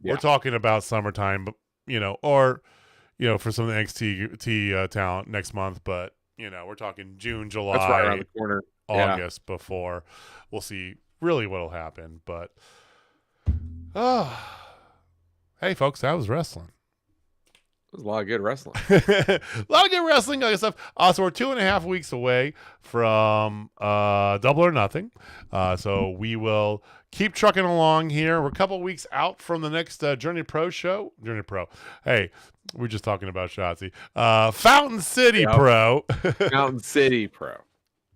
we're talking about summertime, or for some of the NXT talent next month, but we're talking June, July, that's right around the corner, August before we'll see really what'll happen. But hey, folks, that was wrestling. There's a lot of good wrestling. A lot of good wrestling, other stuff. So we're 2.5 weeks away from Double or Nothing. So we will keep trucking along here. We're a couple weeks out from the next Journey Pro show. Journey Pro. Hey, we're just talking about Shotzi. Fountain City Pro. Fountain City Pro.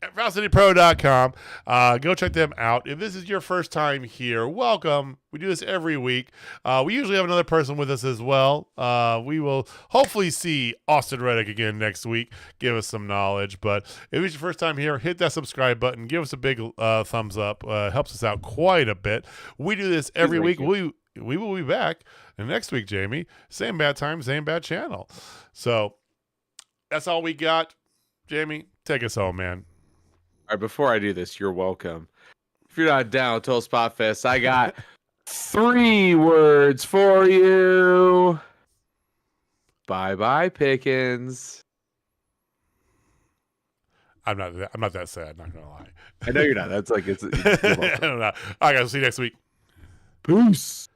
At FountainCityPro.com. Go check them out. If this is your first time here, welcome. We do this every week. We usually have another person with us as well. We will hopefully see Austin Reddick again next week. Give us some knowledge. But if it's your first time here, hit that subscribe button. Give us a big thumbs up. Helps us out quite a bit. We do this every week. We will be back. And next week, Jamie, same bad time, same bad channel. So that's all we got. Jamie, take us home, man. All right, before I do this, you're welcome. If you're not down until Spotfest, I got 3 words for you. Bye-bye, Pickens. I'm not that sad, not gonna lie. I know you're not. That's like it's I don't know. All right, guys, see you next week. Peace.